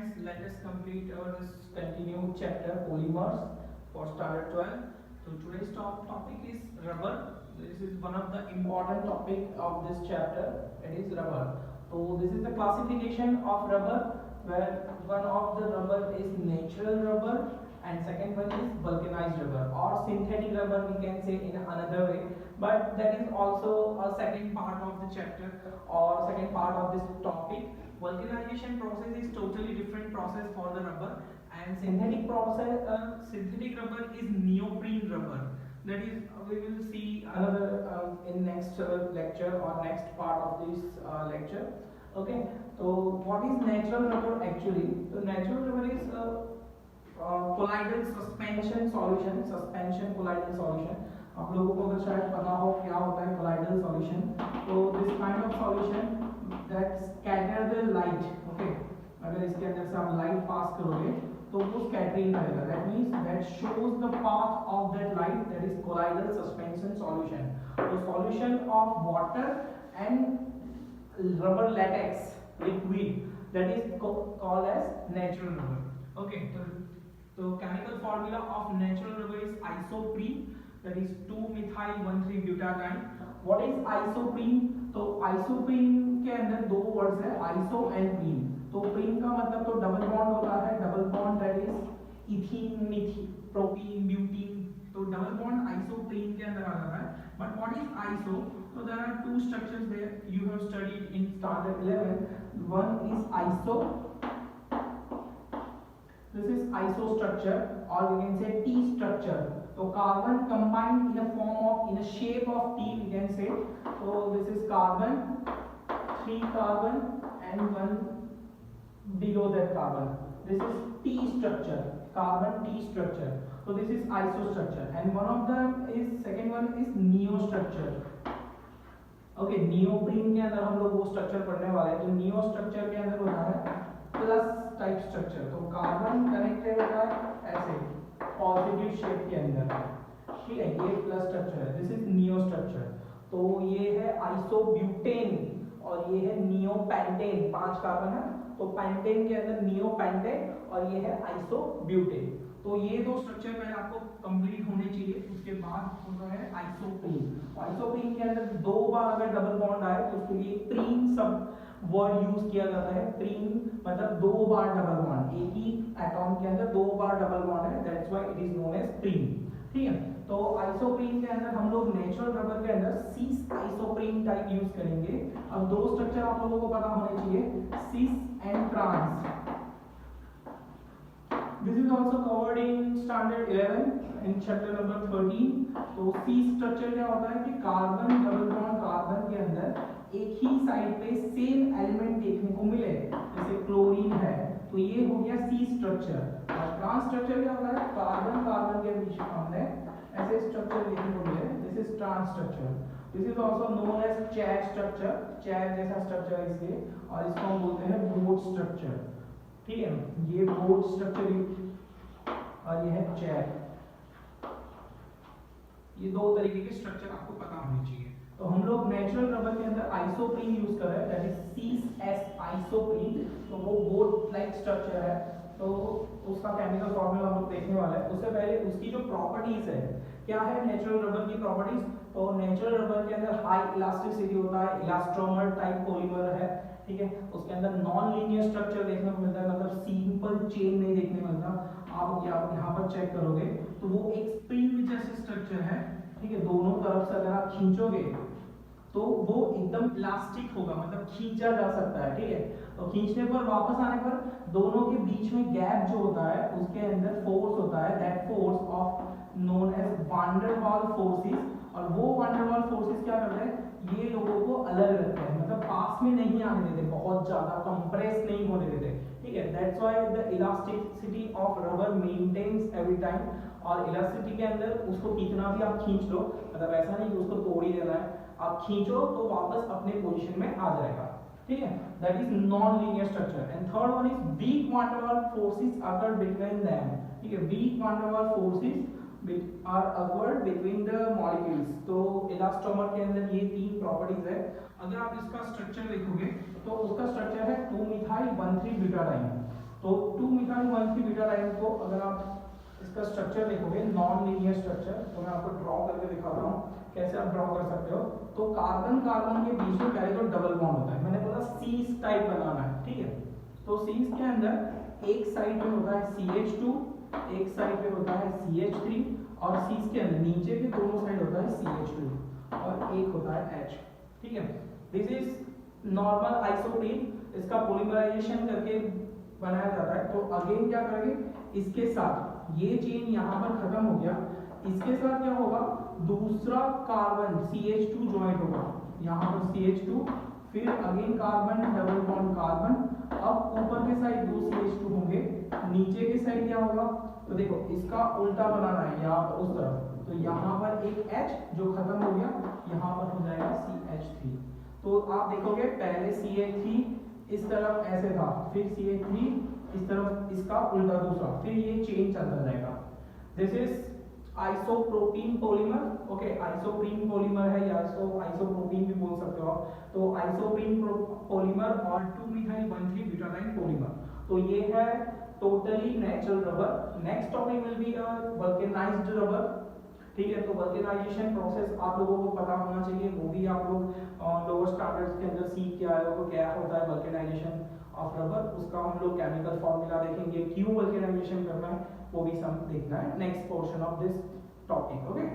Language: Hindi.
friends, let us complete our this continued chapter polymers for standard 12. So today's topic is rubber. This is one of the important topic of this chapter. It is rubber. So this is the classification of rubber, where one of the rubber is natural rubber and second one is vulcanized rubber or synthetic rubber, we can say in another way, but that is also a second part of the chapter or second part of this topic. Vulcanization process is totally different process for the rubber, and synthetic rubber is neoprene rubber. That is, we will see another in next lecture or next part of this lecture. Okay, so what is natural rubber actually? So natural rubber is colloidal suspension solution, suspension colloidal solution. आप लोगों को अगर शायद पता हो क्या होता है colloidal solution, तो this kind of solution that scatter the light. Okay, अगर इसके अंदर से आप light pass करोगे तो वो scattering करेगा. That means that shows the path of that light. That is colloidal suspension solution. So solution of water and rubber latex liquid, that is called as natural rubber. Okay, so chemical formula of natural rubber is isoprene, that is 2-methyl-1,3-butadiene. What is isoprene? तो isoprene के अंदर दो वर्ड्स है, iso and prene. तो prene का मतलब तो डबल बॉन्ड होता है, double bond that is ethene, methene, propene, butene. तो डबल बॉन्ड isoprene के अंदर आ जाता है. But what is iso? So there are two structures there you have studied in standard 11. One is iso. This is iso structure, or we can say T structure. So carbon combined in a form of, in a shape of T, we can say. So this is carbon, 3 carbon and 1 below that carbon. This is T structure, carbon T structure. So this is iso structure, and one of them is, second one is neo structure. Okay, neoprene के अंदर हम लोग वो स्ट्रक्चर पढ़ने वाले हैं. तो नियो स्ट्रक्चर के अंदर होता है प्लस टाइप स्ट्रक्चर. तो कार्बन कनेक्टेड होता है ऐसे पॉजिटिव शेप के अंदर, ठीक है, ये प्लस स्ट्रक्चर है. This is neo structure. तो ये है आइसोब्यूटेन और ये है नियोपेंटेन. 5 कार्बन है, तो पेंटेन के अंदर नियोपेंटेन और ये है आइसोब्यूटेन. तो ये दो स्ट्रक्चर पहले आपको कंप्लीट होने चाहिए. उसके बाद होता है आइसोप्रीन. आइसोप्रीन के अंदर 2 बार अगर डबल बॉन्ड आए तो उसके लिए प्रीन सब वर्ड यूज किया जाता है. प्रीन मतलब 2 बार डबल बॉन्ड, एक ही एटॉम के अंदर 2 बार डबल बॉन्ड है, that's why it is known as prene. ठीक है, तो आइसोप्रीन के अंदर हम लोग नेचुरल रबर के अंदर सीस आइसोप्रीन टाइप यूज करेंगे. अब दो स्ट्रक्चर आप लोगों को पता होने चाहिए, cis and trans. This is also covered in standard 11 in chapter number 13. तो C स्ट्रक्चर क्या होता है कि कार्बन डबल बॉन्ड कार्बन के अंदर एक ही साइड पे सेम एलिमेंट देखने को मिले, जैसे क्लोरीन है, तो ये हो गया C स्ट्रक्चर. और ट्रांस स्ट्रक्चर क्या होता है, कार्बन कार्बन के बीच में हमने ऐसे स्ट्रक्चर देखने को मिले. This is trans structure. This is also known as chat structure. Chat जैसा स्ट्रक्चर है इसके, और इसको हम बोलते हैं बोट स्ट्रक्चर. ठीक है, ये बोट स्ट्रक्चर और ये है चैट. ये दो तरीके के स्ट्रक्चर आपको पता होने चाहिए. तो हम लोग नेचुरल रबर के अंदर आइसोप्रीन यूज कर रहे हैं, that is cis S isoprene. तो वो बोट लाइक स्ट्रक्चर है, तो उसका केमिकल फॉर्मूला हम लोग देखने वाला है. उससे पहले उसकी जो प्रॉपर्टीज है, क्या है नेचुरल रबर की प्रॉपर्टीज. तो नेचुरल रबर के अंदर हाई इलास्टिसिटी होता है, इलास्टोमर टाइप पॉलीमर है, ठीक है. उसके अंदर नॉन लीनियर स्ट्रक्चर देखने को मिलता है, मतलब सिंपल चेन नहीं देखने को मिलता. आप यहाँ पर चेक करोगे तो वो एक स्प्रिंग जैसे स्ट्रक्चर है, ठीक है. दोनों तरफ से अगर आप खींचोगे तो वो एकदम इलास्टिक होगा, मतलब खींचा जा सकता है, ठीक है. तो खींचने पर वापस आने पर दोनों के बीच में गैप जो होता है उसके अंदर फोर्स होता है, that force of known as van der Waals forces. और वो वान डेर वाल फोर्सेस क्या करते हैं, ये लोगों को अलग रखते हैं, मतलब पास में नहीं आने देते, बहुत ज्यादा कंप्रेस नहीं होने देते, ठीक है. That's why the elasticity of rubber maintains every time. और इलास्टिसिटी के अंदर उसको कितना भी आप खींच लो, मतलब ऐसा नहीं कि उसको तोड़ ही देना है, आप खींचो तो वापस अपने पोजीशन में आ जाएगा, ठीक है. That is non linear structure. And third one is weak van der Waals forces occur between them, ठीक है. Weak van der Waals forces are occurred between the molecules. तो इलास्टोमर के अंदर ये 3 प्रॉपर्टीज है. अगर आप इसका स्ट्रक्चर देखोगे तो उसका स्ट्रक्चर है 2-methyl-1,3-butadiene. तो 2-methyl-1,3 ब्यूटाडाइन को अगर आप इसका स्ट्रक्चर देखोगे, नॉन लीनियर स्ट्रक्चर, तो मैं आपको ड्रॉ करके दिखाता हूँ कैसे आप ड्रॉ कर सकते हो। तो कार्बन कार्बन के बीच में पहले तो डबल बॉन्ड होता है, मैंने बोला सीस टाइप बनाना है, ठीक है। तो सीस के अंदर एक साइड पे होता है CH2, एक साइड पे होता है CH3, और सीस के अंदर नीचे के दोनों साइड होता है CH2 और एक होता है H, ठीक है। दिस इज नॉर्मल आइसोप्रीन, इसका पॉलीमराइजेशन करके बनाया जाता है। तो अगेन क्या करेंगे, इसके साथ ये चेन यहाँ पर खत्म हो गया, इसके साथ क्या होगा, दूसरा कार्बन CH2 ज्वाइंट होगा, यहाँ पर CH2, फिर again carbon double bond carbon, अब ऊपर के साइड दो CH2 होंगे, नीचे के साइड क्या होगा, तो देखो इसका उल्टा बनाना है यहाँ पर उस तरफ, तो यहाँ पर एक H जो खत्म हो गया, यहाँ पर हो जाएगा CH3। तो आप देखोगे पहले CH3 इस तरफ ऐसे था, फिर CH3 इस तरफ, इसका उल्टा दूसरा, फिर ये चेन चलता जाएगा। This is isopropene polymer, okay, isoprene polymer है या आइसोप्रोपीन भी बोल सकते हो आप। तो आइसोप्रीन पॉलीमर और 2-methyl-1,3 ब्यूटाडाइन पॉलीमर, तो ये है totally natural rubber. Next topic will be vulcanized rubber, ठीक है। तो वल्केनाइजेशन प्रोसेस आप लोगों को पता होना चाहिए, वो भी आप लोग लोअर स्टैंडर्ड्स के अंदर सीख के आए हो, क्या होता है वल्केनाइजेशन ऑफ रबर, उसका हम लोग केमिकल फॉर्मूला देखेंगे, क्यों वल्केनाइजेशन करना है वो भी सब देखना है next portion of this topic, okay.